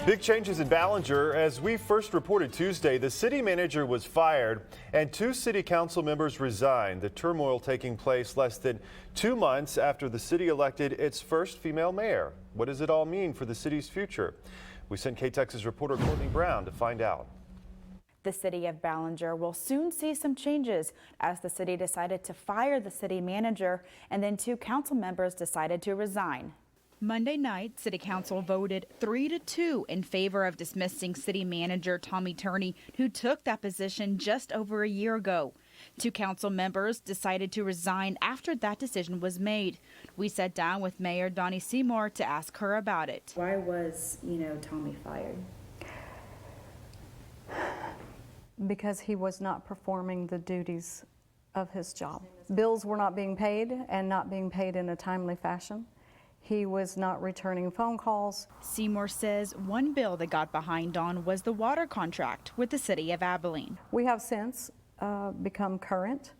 Big changes in Ballinger. As we first reported Tuesday, the city manager was fired and 2 city council members resigned. The turmoil taking place less than 2 months after the city elected its first female mayor. What does it all mean for the city's future? We sent KTEX's reporter Courtney Brown to find out. The city of Ballinger will soon see some changes as the city decided to fire the city manager and then 2 council members decided to resign. Monday night, City Council voted 3-2 in favor of dismissing city manager Tommy Turney, who took that position just over a year ago. 2 council members decided to resign after that decision was made. We sat down with Mayor Donnie Seymour to ask her about it. Why was, Tommy fired? Because he was not performing the duties of his job. Bills were not being paid and not being paid in a timely fashion. He was not returning phone calls. Seymour says one bill that got behind on was the water contract with the city of Abilene. We have since become current,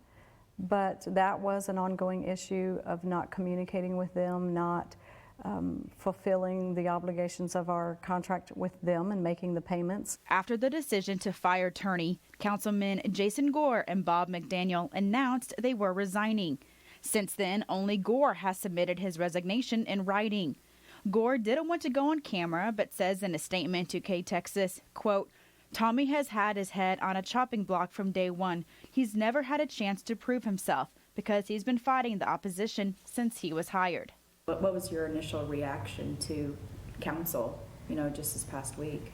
but that was an ongoing issue of not communicating with them, not fulfilling the obligations of our contract with them and making the payments. After the decision to fire Turney, Councilmen Jason Gore and Bob McDaniel announced they were resigning. Since then, only Gore has submitted his resignation in writing. Gore didn't want to go on camera, but says in a statement to KTEX, quote, "Tommy has had his head on a chopping block from day one. He's never had a chance to prove himself because he's been fighting the opposition since he was hired." What was your initial reaction to council, just this past week?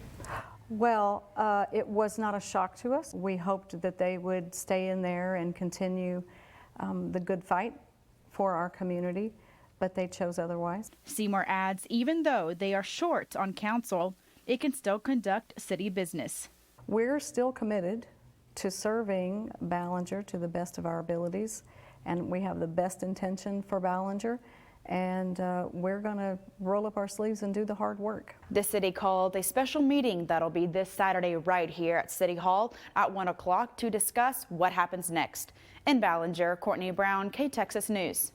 Well, it was not a shock to us. We hoped that they would stay in there and continue the good fight for our community, but they chose otherwise. Seymour adds, even though they are short on council, it can still conduct city business. We're still committed to serving Ballinger to the best of our abilities, and we have the best intention for Ballinger, and we're going to roll up our sleeves and do the hard work. The city called a special meeting that'll be this Saturday right here at City Hall at 1 o'clock to discuss what happens next. In Ballinger, Courtney Brown, KTEX News.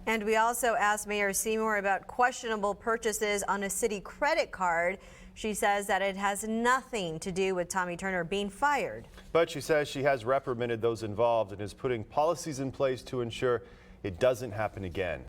And we also asked Mayor Seymour about questionable purchases on a city credit card. She says that it has nothing to do with Tommy Turner being fired. But she says she has reprimanded those involved and is putting policies in place to ensure it doesn't happen again.